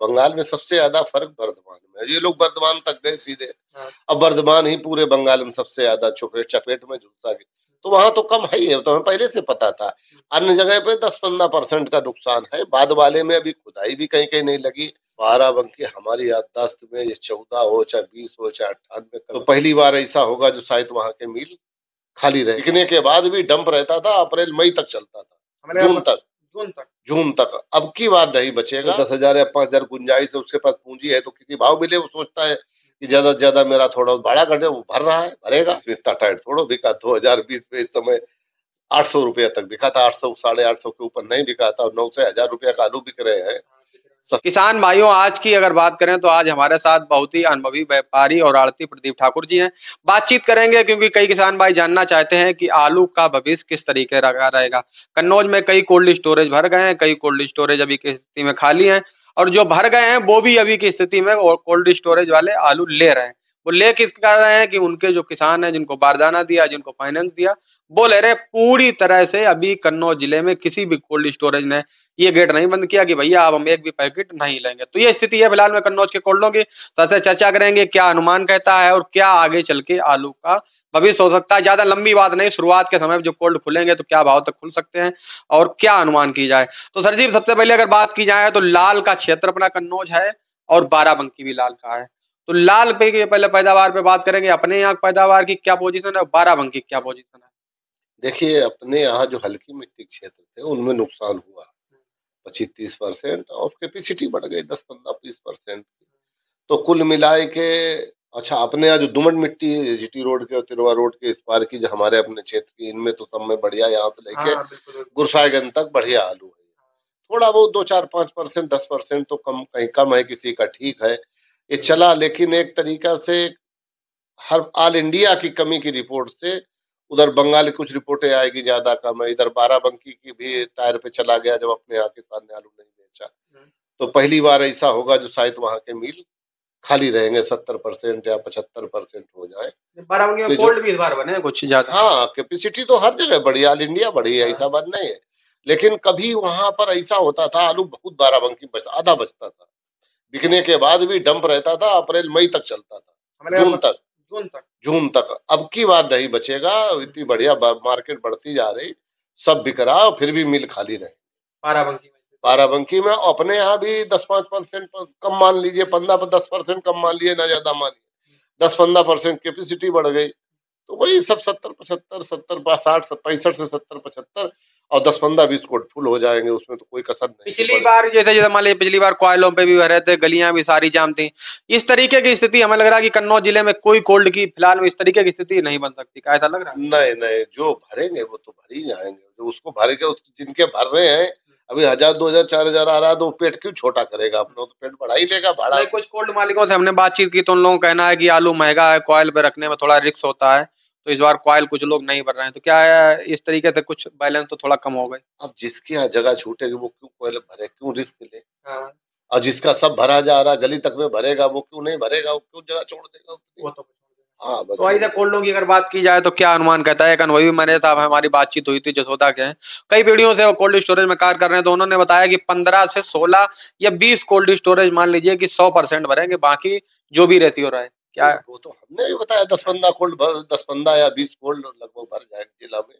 बंगाल में सबसे ज्यादा फर्क वर्धमान में है। ये लोग वर्धमान तक गए सीधे, हाँ, अब वर्धमान ही पूरे बंगाल में सबसे ज्यादा चपेट चपेट में झुलसा गया। तो वहां तो कम है ही है, तो हमें पहले से पता था। अन्य जगह पे 10-15% का नुकसान है। बाद वाले में अभी खुदाई भी कहीं कहीं नहीं लगी। बाराबंकी हमारी याददाश्त में ये 14 हो चाहे 20 हो चाहे 98, तो पहली बार ऐसा होगा जो शायद वहां के मिल खाली रहे। बिकने के बाद भी डंप रहता था, अप्रैल मई तक चलता था, हमारे जून तक। जून तक। जून तक अब की बार नहीं बचेगा। 10,000 या 5,000 गुंजाइश है, उसके पास पूंजी है, तो किसी भाव मिले वो सोचता है कि ज्यादा से ज्यादा मेरा थोड़ा भाड़ा कर दे, वो भर रहा है, भरेगा। इसमें इतना टाइट थोड़ा बिका। 2020 में इस समय 800 रुपया तक बिका था, 800 850 के ऊपर नहीं बिका था, और 900 1,000 रुपया का आलू बिक रहे हैं। किसान भाइयों, आज की अगर बात करें तो आज हमारे साथ बहुत ही अनुभवी व्यापारी और आड़ती प्रदीप ठाकुर जी हैं। बातचीत करेंगे क्योंकि कई किसान भाई जानना चाहते हैं कि आलू का भविष्य किस तरीके का रहेगा। कन्नौज में कई कोल्ड स्टोरेज भर गए हैं, कई कोल्ड स्टोरेज अभी की स्थिति में खाली हैं, और जो भर गए हैं वो भी अभी की स्थिति में कोल्ड स्टोरेज वाले आलू ले रहे हैं। वो ले किस कर रहे हैं कि उनके जो किसान हैं, जिनको बारदाना दिया, जिनको फाइनेंस दिया, वो ले रहे हैं। पूरी तरह से अभी कन्नौज जिले में किसी भी कोल्ड स्टोरेज ने ये गेट नहीं बंद किया कि भैया अब हम एक भी पैकेट नहीं लेंगे। तो ये स्थिति है फिलहाल में कन्नौज के कोल्डों की। सबसे चर्चा करेंगे क्या अनुमान कहता है और क्या आगे चल के आलू का भविष्य हो सकता है। ज्यादा लंबी बात नहीं, शुरुआत के समय जो कोल्ड खुलेंगे तो क्या भाव तक खुल सकते हैं और क्या अनुमान की जाए। तो सर जी, सबसे पहले अगर बात की जाए तो लाल का क्षेत्र अपना कन्नौज है और बाराबंकी भी लाल का है। तो लाल पे की पहले पैदावार पे बात करेंगे, अपने यहाँ पैदावार की क्या पोजीशन है और बाराबंकी की क्या पोजीशन है। देखिए, अपने यहाँ जो हल्की मिट्टी क्षेत्र थे उनमें नुकसान हुआ 25-30%, और कैपेसिटी बढ़ गई 10-15-20%। तो कुल मिलाए के अच्छा, अपने यहाँ जो दोमट मिट्टी है जीटी रोड के और तिरवा रोड के इस पार की, जो हमारे अपने क्षेत्र की, इनमें तो सब में बढ़िया, यहाँ से लेके हाँ, बिल्कुल। गुरसाएगंज तक बढ़िया आलू है। थोड़ा बहुत 2-4-5%, 10% तो कम, कहीं कम है, किसी का ठीक है, ये चला। लेकिन एक तरीका से हर ऑल इंडिया की कमी की रिपोर्ट से उधर बंगाल की कुछ रिपोर्टें आएगी ज्यादा कम है, इधर बाराबंकी की भी टायर पे चला गया जब अपने यहाँ किसान ने आलू नहीं बेचा। तो पहली बार ऐसा होगा जो शायद वहां के मिल खाली रहेंगे, 70% या 75% हो जाए। बाराबंकी में तो कोल्ड भी इस बार बने कुछ ज्यादा। हाँ, कैपेसिटी तो हर जगह बढ़ी, ऑल इंडिया बढ़ी है, ऐसा बात नहीं है। लेकिन कभी वहां पर ऐसा होता था आलू बहुत बाराबंकी आधा बचता था, बिकने के बाद भी डंप रहता था, अप्रैल मई तक चलता था, जून तक। जून तक। जून तक अब की बार नहीं बचेगा। इतनी बढ़िया मार्केट बढ़ती जा रही, सब बिक रहा, और फिर भी मिल खाली रहे बाराबंकी में। बाराबंकी में। अपने यहाँ भी 10-5% कम मान लीजिए, 15-10% कम मान लिए, ना ज्यादा मान लिए, 10-15% कैपेसिटी बढ़ गई। तो वही सब 70-75, 70-60, 65 से 70-75, और 10-15-20 कोट फुल हो जाएंगे, उसमें तो कोई कसर नहीं। पिछली बार जैसे जैसे मान लीजिए पिछली बार कोयलों पे भी भरे थे, गलियां भी सारी जाम थी। इस तरीके की स्थिति हमें लग रहा है कि कन्नौज जिले में कोई कोल्ड की फिलहाल में इस तरीके की स्थिति नहीं बन सकती। क्या ऐसा लग रहा है? नहीं नहीं, जो भरेंगे वो तो भर ही जाएंगे, जो उसको भर के जिनके भर रहे हैं। अभी 1,000, 2,000, 4,000 आ रहा है, तो पेट क्यों छोटा करेगा अपना, तो पेट बढ़ा ही लेगा भाड़ा। नहीं, कुछ कोल्ड मालिकों से हमने बातचीत की तो उन लोगों का कहना है कि आलू महंगा है, कॉयल पे रखने में थोड़ा रिस्क होता है, तो इस बार कॉयल कुछ लोग नहीं भर रहे हैं। तो क्या है, इस तरीके से कुछ बैलेंस तो थोड़ा कम हो गए। अब जिसके यहाँ जगह छूटेगी वो क्यों पहले भरे, क्यों रिस्क ले। हाँ, और जिसका सब भरा जा रहा गली तक में भरेगा, वो क्यों नहीं भरेगा, वो क्यों जगह छोड़ देगा उतनी। वो तो। हाँ बस तो ऐसे कोल्डों की अगर बात की जाए तो क्या अनुमान कहता है। एक अनुभवी मैंने साहब, हमारी बातचीत हुई थी जसोदा के हैं, कई पीढ़ियों से वो कोल्ड स्टोरेज में कार्य कर रहे हैं, तो उन्होंने बताया कि 15 से 16 या 20 कोल्ड स्टोरेज मान लीजिए कि 100% भरेंगे, बाकी जो भी रेशियो रहे। क्या है? वो तो हमने भी बताया, 10-15 कोल्ड 10-15 या 20 कोल्ड लगभग भर जाएंगे जिला में।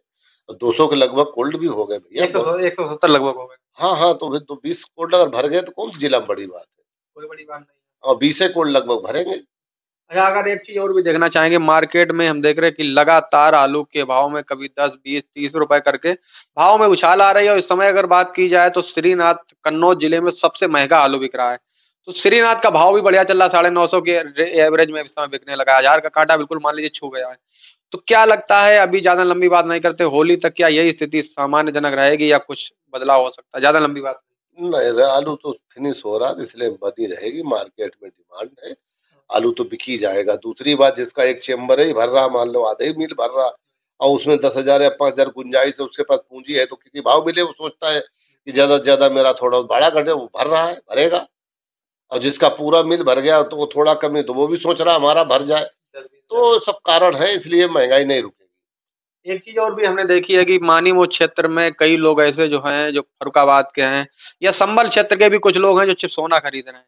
तो 200 के लगभग कोल्ड भी हो गए भैया। 170 लगभग हो गए। हाँ हाँ, तो फिर तो 20 कोल्ड अगर भर गए तो कौन सी जिला में बड़ी बात है। कोई बड़ी बात नहीं। और 20 कोल्ड लगभग भरेंगे। अच्छा, अगर एक चीज और भी देखना चाहेंगे, मार्केट में हम देख रहे हैं कि लगातार आलू के भाव में कभी 10, 20, 30 रुपए करके भाव में उछाल आ रही है। और इस समय अगर बात की जाए तो श्रीनाथ कन्नौज जिले में सबसे महंगा आलू बिक रहा है। तो श्रीनाथ का भाव भी बढ़िया चल रहा है, 950 के एवरेज में इस समय बिकने लगा है। 1000 का कांटा बिल्कुल मान लीजिए छू गया है। तो क्या लगता है, अभी ज्यादा लंबी बात नहीं करते, होली तक क्या यही स्थिति सामान्यजनक रहेगी या कुछ बदलाव हो सकता है? ज्यादा लंबी बात नहीं, आलू तो फिनिश हो रहा है, इसलिए बनी रहेगी, मार्केट में डिमांड है, आलू तो बिक ही जाएगा। दूसरी बात, जिसका एक चेम्बर ही भर रहा, मान लो आधे ही मिल भर रहा, और उसमें 10,000 या 5,000 गुंजाइश है, उसके पास पूंजी है, तो किसी भाव मिले वो सोचता है कि ज्यादा से ज्यादा मेरा थोड़ा भाड़ा कर दे, वो भर रहा है, भरेगा। और जिसका पूरा मिल भर गया तो वो थोड़ा कमी, तो वो भी सोच रहा हमारा भर जाए। नहीं। तो सब कारण है, इसलिए महंगाई नहीं रुकेगी। एक चीज और भी हमने देखी है कि मानीमो क्षेत्र में कई लोग ऐसे जो हैं जो फर्रुखाबाद के हैं या संभल क्षेत्र के भी कुछ लोग हैं जो सिर्फ सोना खरीद रहे हैं।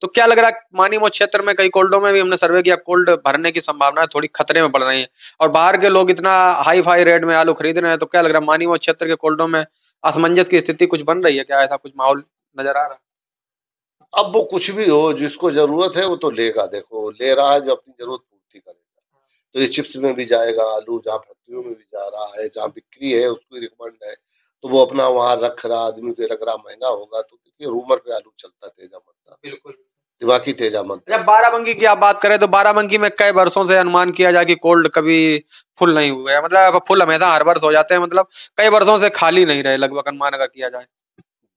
तो क्या लग रहा है मानीमो क्षेत्र में कई कोल्डो में भी हमने सर्वे किया कोल्ड भरने की संभावना थोड़ी खतरे में पड़ रही है और बाहर के लोग इतना हाई फाई रेट में आलू खरीद रहे हैं तो क्या लग रहा है मानीमो क्षेत्र के कोल्डो में असमंजस की स्थिति कुछ बन रही है क्या ऐसा कुछ माहौल नजर आ रहा है? अब वो कुछ भी हो, जिसको जरूरत है वो तो लेगा, देखो ले रहा है जो अपनी जरूरत पूर्ति करेगा। तो ये चिप्स में भी जाएगा आलू, जहाँ फैक्ट्रियों में भी जा रहा है, जहाँ बिक्री है उसको रिकमेंड है, तो वो अपना वहां रख रहा, आदमी को लग रहा महंगा होगा, तो देखिए रूमर पे आलू चलता तेजा मत्ता, बिल्कुल। दिमागी तेजा मत्ता। जब बाराबंकी की आप बात करें तो बाराबंकी में कई वर्षों से अनुमान किया जाए कि कोल्ड कभी फुल नहीं हुए हैं मतलब फुल हमेशा हर वर्ष हो जाते हैं मतलब कई वर्षों से खाली नहीं रहे लगभग अनुमान अगर किया जाए।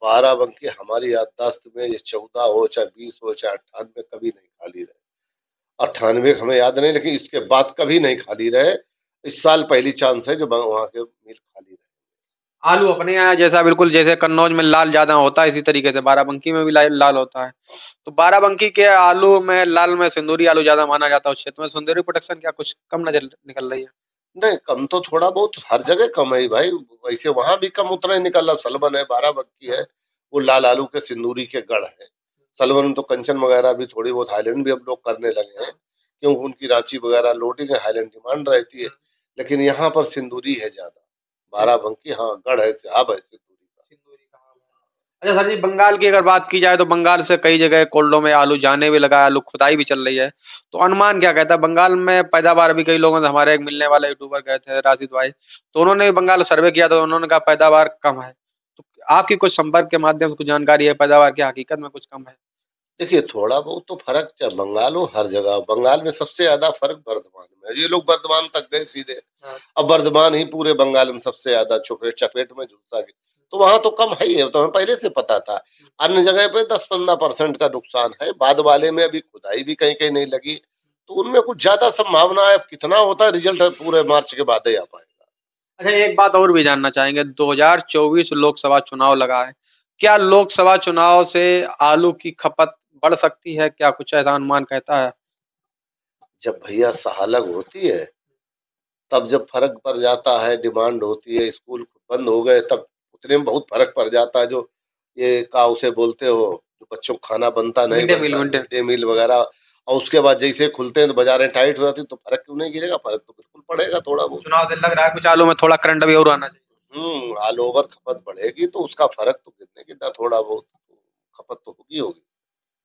12 बंकी हमारी याददाश्त में, ये 14 हो चाहे 20 हो चाहे 98, कभी नहीं खाली रहे। 98 हमें याद नहीं, लेकिन इसके बाद कभी नहीं खाली रहे। इस साल पहली चांस है जो वहां के मिल खाली रहे। आलू अपने यहाँ जैसा बिल्कुल जैसे कन्नौज में लाल ज्यादा होता है इसी तरीके से बाराबंकी में भी लाल होता है। तो बाराबंकी के आलू में लाल में सिंदूरी आलू ज्यादा माना जाता है उस क्षेत्र में सिंदूरी प्रोडक्शन क्या कुछ कम नजर निकल रही है? नहीं, कम तो थोड़ा बहुत हर जगह कम है भाई। वैसे वहां भी कम उतना ही निकला। सलवन है, 12 बंकी है, वो लाल आलू के सिंदूरी के गढ़ है। सलवन तो कंचन वगैरह भी थोड़ी बहुत हाईलैंड भी अब लोग करने लगे हैं, क्योंकि उनकी रांची वगैरह लोडिंग है, हाईलैंड डिमांड रहती है। लेकिन यहाँ पर सिंदूरी है ज्यादा। 12 बंकी हाँ गढ़ है, सिहाब है सिंदूरी का। अच्छा सर जी बंगाल की अगर बात की जाए तो बंगाल से कई जगह कोल्डो में आलू जाने भी लगा आलू खुदाई भी चल रही है। तो अनुमान क्या कहता है बंगाल में पैदावार अभी कई लोगों ने हमारे एक मिलने वाले यूट्यूबर गए थे राशिद भाई तो उन्होंने भी बंगाल सर्वे किया तो उन्होंने कहा पैदावार कम है। तो आपकी कुछ संपर्क के माध्यम से कुछ जानकारी है पैदावार की हकीकत में कुछ कम है? देखिए थोड़ा बहुत तो फर्क क्या, बंगाल हो हर जगह, बंगाल में सबसे ज्यादा फर्क बर्धमान में है। ये लोग बर्धमान तक गए सीधे। हाँ। अब बर्धमान ही पूरे बंगाल में सबसे ज्यादा चपेट चपेट में झुलसा गया, तो वहां तो कम है ही है, तो हमें पहले से पता था। अन्य जगह पे 10-15% का नुकसान है। बाद वाले में अभी खुदाई भी कहीं कहीं नहीं लगी, तो उनमें कुछ ज्यादा संभावना है। कितना होता है रिजल्ट पूरे मार्च के बाद ही आ पाएगा। अच्छा एक बात और भी जानना चाहेंगे 2024 लोकसभा चुनाव लगा है। क्या लोकसभा चुनाव से आलू की खपत बढ़ सकती है क्या कुछ ऐसा अनुमान कहता है? जब भैया सहालग होती है, तब जब फर्क पड़ जाता है, डिमांड होती है, स्कूल बंद हो गए, तब उतने में बहुत फर्क पड़ जाता है। जो ये का उसे बोलते हो, जो बच्चों को खाना बनता नहीं मिड डे मील बनता, mid day mid day meal वगैरह, और उसके बाद जैसे खुलते हैं तो बाजारें टाइट हो जाती, तो फर्क क्यों नहीं गिरेगा? फर्क तो बिल्कुल पड़ेगा थोड़ा बहुत। चुनाव से लग रहा है कुछ आलू में थोड़ा करंट भी और आना चाहिए। ऑल ओवर खपत बढ़ेगी तो उसका फर्क तो गिरने की ना, थोड़ा बहुत खपत तो होगी होगी।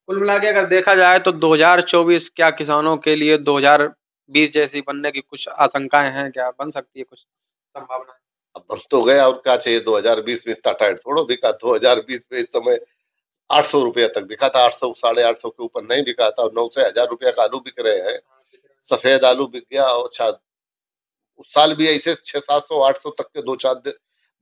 कुल मिला के अगर देखा जाए तो 2024 क्या किसानों के लिए 2020 जैसी बनने की कुछ आशंकाएं हैं क्या बन सकती है कुछ संभावना? अब बस तो गया, और क्या चाहिए? 2020 में इतना टाइट थोड़ा बिका। 2020 में इस समय 800 रुपया तक बिका था, 800 850 के ऊपर नहीं बिका था। 900 1000 रुपया का आलू बिक रहे हैं। सफेद आलू बिक गया। और अच्छा, उस साल भी ऐसे 600 700 800 तक के 2 4 दिन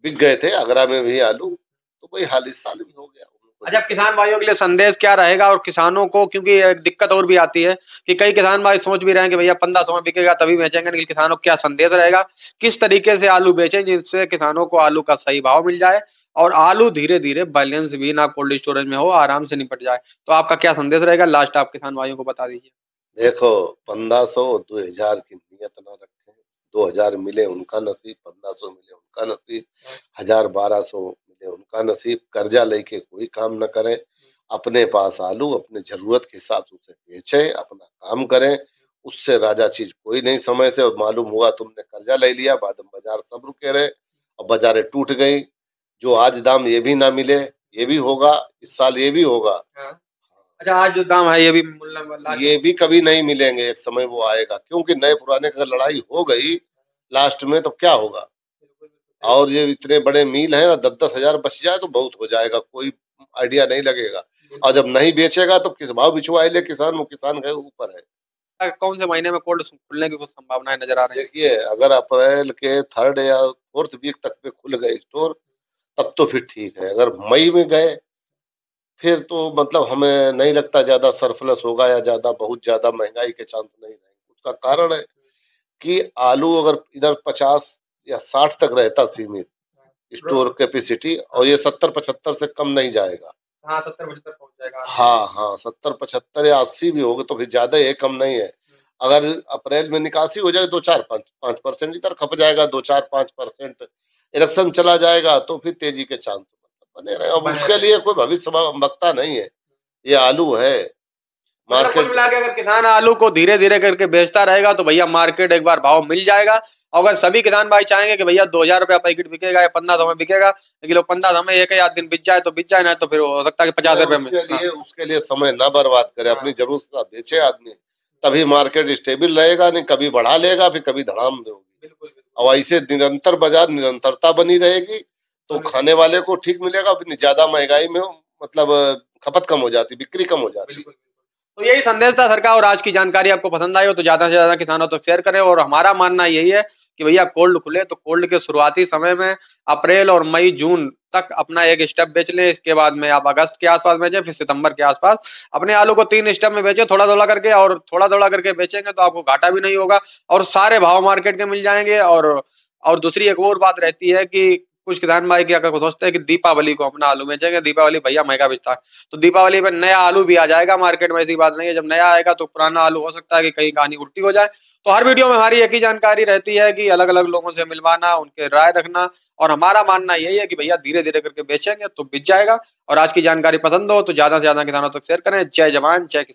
बिक गए थे आगरा में भी आलू। तो वही हाल इस साल भी हो गया। अच्छा किसान भाइयों के लिए संदेश क्या रहेगा और किसानों को क्योंकि एक दिक्कत और भी आती है कि कई किसान भाई सोच भी रहे हैं कि भैया 1500 में बिकेगा तभी बेचेंगे लेकिन किसानों को क्या संदेश रहेगा किस तरीके से आलू बेचें जिससे किसानों को आलू का सही भाव मिल जाए और आलू धीरे धीरे बैलेंस भी ना कोल्ड स्टोरेज में हो आराम से निपट जाए। तो आपका क्या संदेश रहेगा लास्ट आप किसान भाइयों को बता दीजिए। देखो, 1500 2000 की नियत ना रखें। 2000 मिले उनका नसीब, 1500 मिले उनका नसीब, 1000 1200 मिले उनका नसीब। कर्जा लेके कोई काम न करें। अपने पास आलू अपने जरूरत के हिसाब से उसे बेचे, अपना काम करें। उससे राजा चीज कोई नहीं समय से। और मालूम हुआ तुमने कर्जा ले लिया, बाद में बाजार सब रुके रहे, अब बाजारें टूट गई। जो आज दाम ये भी ना मिले, ये भी होगा इस साल, ये भी होगा। अच्छा आज जो दाम है ये भी ये भी कभी नहीं मिलेंगे, एक समय वो आएगा। क्योंकि नए पुराने की अगर लड़ाई हो गई लास्ट में तो क्या होगा? और ये इतने बड़े मील हैं, और 10-10 हजार बच जाए तो बहुत हो जाएगा, कोई आइडिया नहीं लगेगा। और जब नहीं बेचेगा तो किस भाव बिचवाए ले किसान, वो किसान के ऊपर है। कौन से महीने में कोल्ड खुलने की कुछ संभावनाएं नजर आ रही है? देखिए, अगर अप्रैल के 3rd या 4th वीक तक पे खुल गए स्टोर, तब तो फिर ठीक है। अगर मई में गए, फिर तो मतलब हमें नहीं लगता ज्यादा सरप्लस होगा, या ज्यादा बहुत ज्यादा महंगाई के चांस नहीं रहेंगे। उसका कारण है कि आलू अगर इधर 50 या 60 तक रहता सीमित स्टोर कैपेसिटी, और ये 70-75 से कम नहीं जाएगा। हाँ 70 75 पहुंच जाएगा। हाँ हाँ, 70-75 या 80 भी होगा तो फिर ज्यादा है, कम नहीं है। अगर अप्रैल में निकासी हो जाए तो 4-5% इधर खप जाएगा, 2-4-5% इलेक्शन चला जाएगा तो फिर तेजी के चांस बने रहे। अब उसके लिए कोई भविष्य वक्ता नहीं है, ये आलू है मतलब कुल मार्केट। मिला के अगर किसान आलू को धीरे धीरे करके बेचता रहेगा तो भैया मार्केट एक बार भाव मिल जाएगा। अगर सभी किसान भाई चाहेंगे कि भैया 2000 रुपया पैकेट बिकेगा या 1500 में बिकेगा, लेकिन 1500 में एक आध दिन बिक जाए तो बिक जाए, ना तो फिर हो सकता है कि 50 रुपए में। हाँ। उसके लिए समय ना बर्बाद करे, अपनी जरूरत से बेचे आदमी, तभी मार्केट स्टेबल रहेगा। नहीं कभी बढ़ा लेगा फिर कभी धड़ाम दे होगी। और ऐसे निरंतर बाजार निरंतरता बनी रहेगी तो खाने वाले को ठीक मिलेगा, फिर ज्यादा महंगाई में मतलब खपत कम हो जाती, बिक्री कम हो जाती। तो यही संदेश था सरकार। और आज की जानकारी आपको पसंद आई हो तो ज्यादा से ज्यादा किसानों तक शेयर करें। और हमारा मानना यही है कि भैया कोल्ड खुले तो कोल्ड के शुरुआती समय में अप्रैल और मई जून तक अपना एक स्टेप बेच लें। इसके बाद में आप अगस्त के आसपास बेचें, फिर सितंबर के आसपास अपने आलू को 3 स्टेप में बेचें, थोड़ा थोड़ा करके। और थोड़ा थोड़ा करके बेचेंगे तो आपको घाटा भी नहीं होगा और सारे भाव मार्केट के मिल जाएंगे। और दूसरी एक और बात रहती है कि कुछ किसान भाई क्या सोचते हैं कि दीपावली को अपना आलू बेचेंगे, दीपावली भैया महंगा बेचता है, तो दीपावली पे नया आलू भी आ जाएगा मार्केट में। ऐसी बात नहीं है, जब नया आएगा तो पुराना आलू हो सकता है कि कहीं कहानी उल्टी हो जाए। तो हर वीडियो में हमारी एक ही जानकारी रहती है कि अलग अलग लोगों से मिलवाना, उनके राय रखना। और हमारा मानना यही है कि भैया धीरे धीरे करके बेचेंगे तो बिक जाएगा। और आज की जानकारी पसंद हो तो ज्यादा से ज्यादा किसानों तक शेयर करें। जय जवान जय किसान।